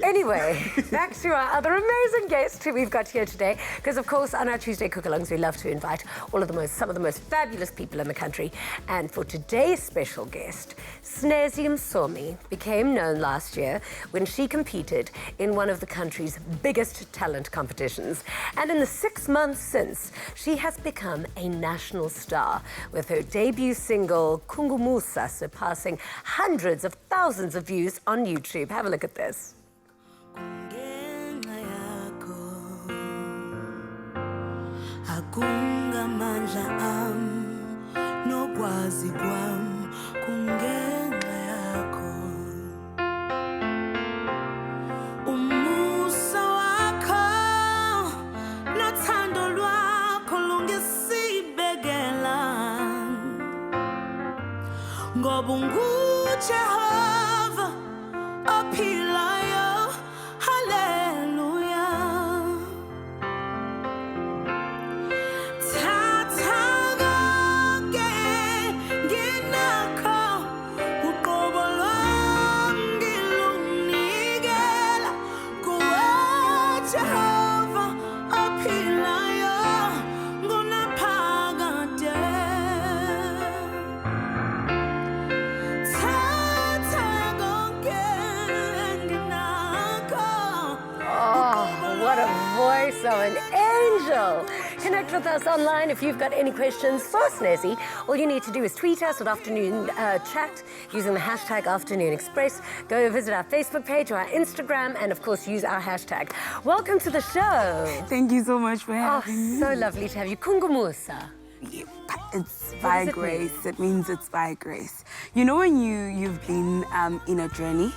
Anyway, back to our other amazing guest who we've got here today. Because, of course, on our Tuesday cook-alongs, we love to invite some of the most fabulous people in the country. And for today's special guest, SNEZIEY MSOMI became known last year when she competed in one of the country's biggest talent competitions. And in the 6 months since, she has become a national star, with her debut single, Kungumusa, surpassing hundreds of thousands of views on YouTube. Have a look at this. Jehovah, opilayo, hallelujah. Tatagoge, ginako, ukobolongi lunigela, kuwe Jehovah, opilayo, ngunapagade. What a voice of an angel. Connect with us online if you've got any questions for SNEZIEY. All you need to do is tweet us at Afternoon Chat using the hashtag Afternoon Express. Go visit our Facebook page or our Instagram, and of course use our hashtag. Welcome to the show. Thank you so much for having me. So lovely to have you. Kungumusa. Yeah, it's by grace. It means it's by grace. You know when you've been in a journey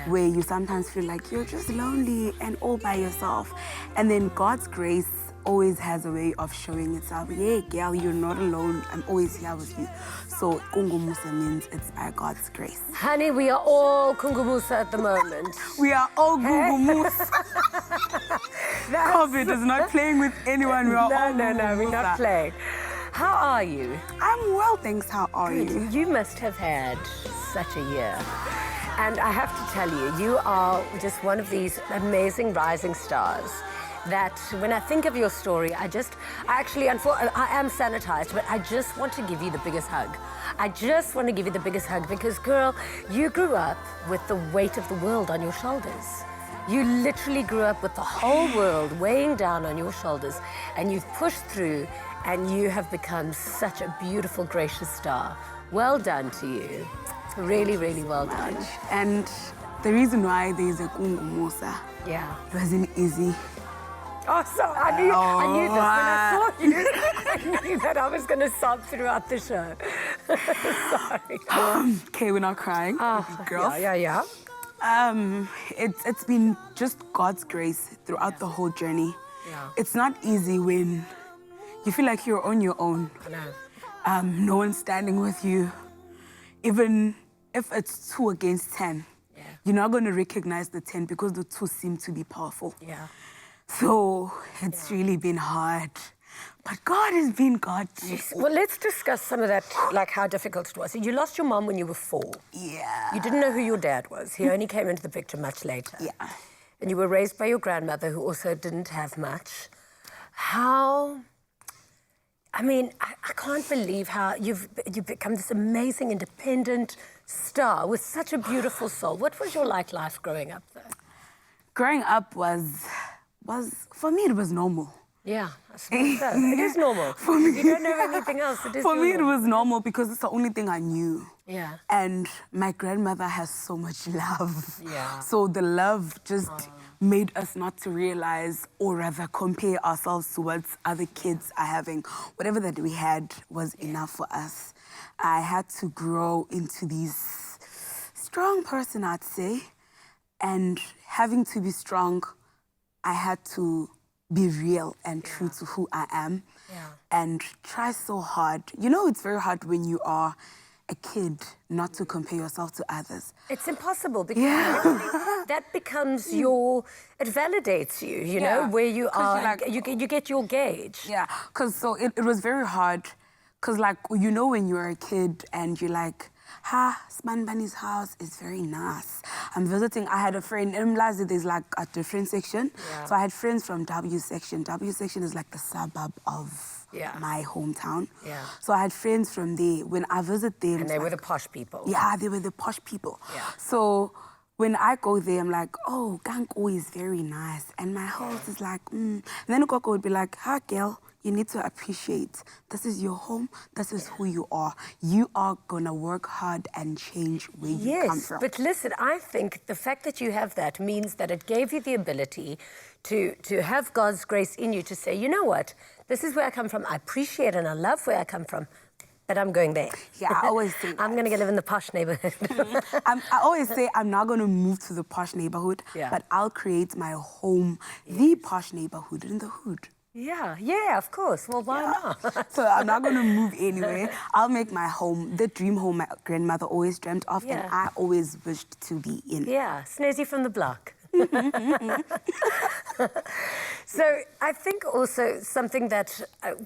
where you sometimes feel like you're just lonely and all by yourself, and then God's grace always has a way of showing itself. Yeah, girl, you're not alone. I'm always here with you. So Kungumusa means it's by God's grace. Honey, we are all Kungumusa at the moment. We are all Kungumusa. COVID is not playing with anyone. We are all No, we're not playing. How are you? I'm well, thanks. How are you? You must have had such a year. And I have to tell you, you are just one of these amazing rising stars that when I think of your story, I am sanitized, but I just want to give you the biggest hug. I just want to give you the biggest hug because, girl, you grew up with the weight of the world on your shoulders. You literally grew up with the whole world weighing down on your shoulders, and you've pushed through, and you have become such a beautiful, gracious star. Well done to you. Really, really well done. And the reason why there's a Kungumusa, it wasn't easy. Oh, so I knew this. When I saw you, I knew that I was going to sob throughout the show. Sorry. Okay, we're not crying. Girls. Yeah. It's been just God's grace throughout the whole journey. Yeah. It's not easy when you feel like you're on your own. I know. No one's standing with you. Even if it's 2 against 10, you're not going to recognize the 10 because the 2 seem to be powerful. Yeah. So it's really been hard. But God has been God. Well, let's discuss some of that, like how difficult it was. You lost your mom when you were 4. Yeah. You didn't know who your dad was. He only came into the picture much later. Yeah. And you were raised by your grandmother, who also didn't have much. How... I mean, I can't believe how you've become this amazing, independent star with such a beautiful soul. What was your life growing up, though? Growing up was for me, it was normal. Yeah, I suppose so. It is normal. For me, you don't know anything else. It is for me, it normal. was normal because it's the only thing I knew. Yeah. And my grandmother has so much love. Yeah. So the love just made us not to realize, or rather compare ourselves to what other kids are having. Whatever that we had was enough for us. I had to grow into this strong person, I'd say. And having to be strong, I had to be real and true to who I am and try so hard. You know, it's very hard when you are a kid not to compare yourself to others. It's impossible because that becomes your, it validates you, you know, where you are, like, you get your gauge. Yeah, because so it was very hard because, like, you know, when you're a kid and you're like, Spanbani's house is very nice. I'm visiting, I had a friend, in Mlazi there's like a different section. Yeah. So I had friends from W section. W section is like the suburb of my hometown. Yeah. So I had friends from there. When I visit them... And they were the posh people. Yeah, they were the posh people. Yeah. So when I go there, I'm like, oh, Ganko is very nice. And my host is like, And then Ukoko would be like, hi, girl, you need to appreciate. This is your home. This is who you are. You are going to work hard and change where you come from. But listen, I think the fact that you have that means that it gave you the ability to have God's grace in you to say, you know what, this is where I come from. I appreciate and I love where I come from. But I'm going there. Yeah, I always think I'm going to live in the posh neighborhood. I always say I'm not going to move to the posh neighborhood, but I'll create my home, the posh neighborhood in the hood. Yeah, of course. Well, why not? So I'm not going to move anywhere. I'll make my home, the dream home my grandmother always dreamt of, and I always wished to be in. Yeah, SNEZIEY from the block. So I think also something that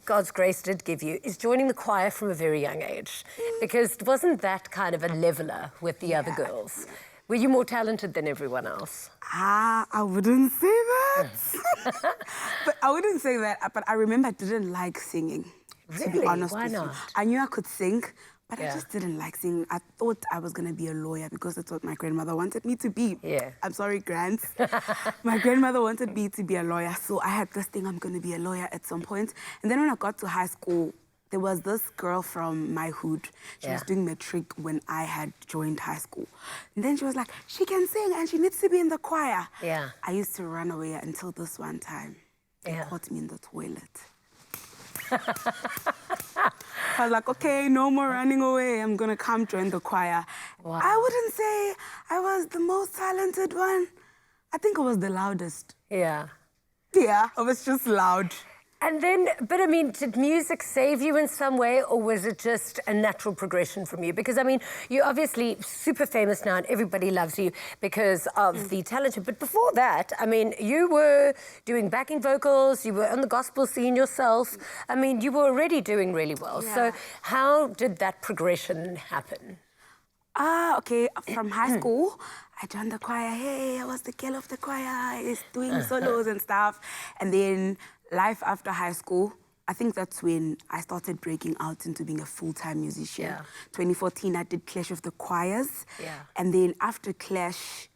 God's grace did give you is joining the choir from a very young age, because wasn't that kind of a leveler with the other girls? Were you more talented than everyone else? I wouldn't say that. But I wouldn't say that. But I remember I didn't like singing. Really? To be honest Why with not? you. I knew I could sing, but I just didn't like singing. I thought I was going to be a lawyer because that's what my grandmother wanted me to be. Yeah. I'm sorry, Grant. My grandmother wanted me to be a lawyer. So I had this thing, I'm going to be a lawyer at some point. And then when I got to high school, there was this girl from my hood. She was doing matric when I had joined high school. And then she was like, she can sing and she needs to be in the choir. Yeah. I used to run away until this one time. They caught me in the toilet. I was like, okay, no more running away. I'm going to come join the choir. Wow. I wouldn't say I was the most talented one. I think I was the loudest. Yeah. Yeah, I was just loud. And then, but I mean, did music save you in some way, or was it just a natural progression from you? Because I mean, you're obviously super famous now and everybody loves you because of the talent. But before that, I mean, you were doing backing vocals, you were on the gospel scene yourself. I mean, you were already doing really well. Yeah. So how did that progression happen? Okay, from high school, I joined the choir. Hey, I was the girl of the choir, is doing solos and stuff. And then life after high school, I think that's when I started breaking out into being a full-time musician. Yeah. 2014, I did Clash of the Choirs. Yeah. And then after Clash,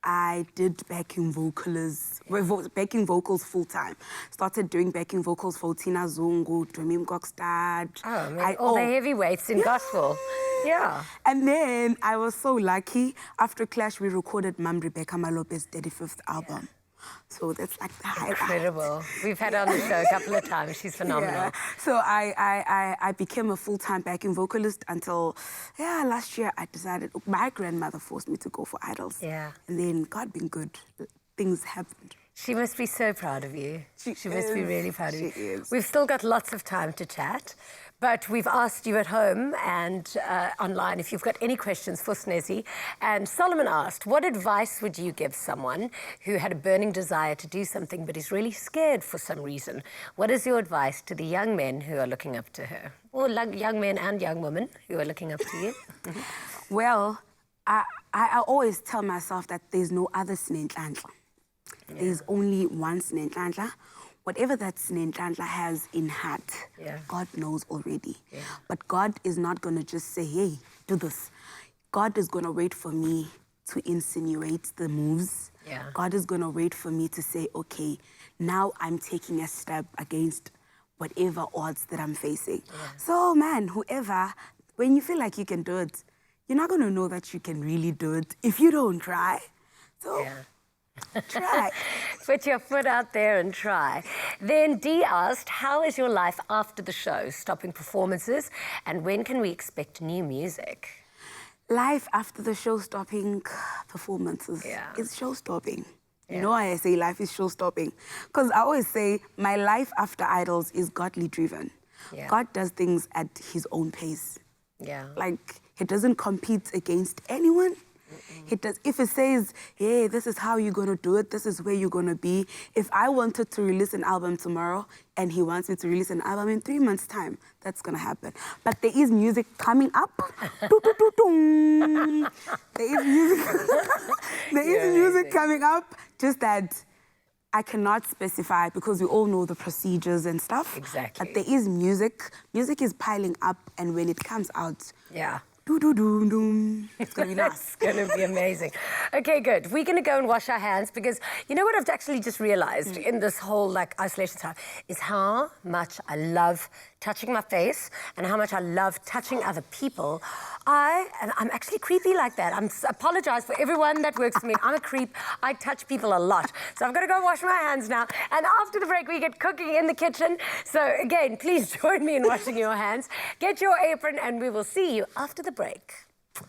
I did backing backing vocals full-time. Started doing backing vocals for Tina Zungu, Dwemim Kokstad. Oh, man, all the heavyweights in gospel. Yeah. And then I was so lucky. After Clash, we recorded Mam Rebecca Malopez's 35th album. So that's like the highlight. Incredible. We've had her on the show a couple of times. She's phenomenal. Yeah. So I became a full-time backing vocalist until, last year I decided, my grandmother forced me to go for Idols. Yeah. And then, God being good, things happened. She must be so proud of you. She must be really proud of you. She is. We've still got lots of time to chat, but we've asked you at home and online if you've got any questions for SNEZIEY. And Solomon asked, what advice would you give someone who had a burning desire to do something but is really scared for some reason? What is your advice to the young men who are looking up to her? Or young men and young women who are looking up to you? Well, I always tell myself that there's no other SNEZIEY. There's only one SNEZIEY. Whatever that SNEZIEY has in heart, God knows already. Yeah. But God is not going to just say, hey, do this. God is going to wait for me to insinuate the moves. Yeah. God is going to wait for me to say, okay, now I'm taking a step against whatever odds that I'm facing. Yeah. So, man, whoever, when you feel like you can do it, you're not going to know that you can really do it if you don't try. So. Yeah. Try. Put your foot out there and try. Then Dee asked, how is your life after the show, stopping performances, and when can we expect new music? Life after the show stopping performances is show stopping. You know why I say life is show stopping? Because I always say my life after Idols is godly driven. Yeah. God does things at his own pace. Yeah. Like, he doesn't compete against anyone. It does. If it says, hey, this is how you're going to do it, this is where you're going to be. If I wanted to release an album tomorrow and he wants me to release an album in 3 months' time, that's going to happen. But there is music coming up. There is music coming up, just that I cannot specify because we all know the procedures and stuff. Exactly. But there is music. Music is piling up, and when it comes out, yeah. It's going to be nice. It's going to be amazing. Okay, good. We're going to go and wash our hands because you know what I've actually just realized in this whole isolation time is how much I love touching my face and how much I love touching other people. I'm actually creepy like that. I apologize for everyone that works for me. I'm a creep. I touch people a lot. So I've got to go wash my hands now. And after the break, we get cooking in the kitchen. So again, please join me in washing your hands. Get your apron and we will see you after the break.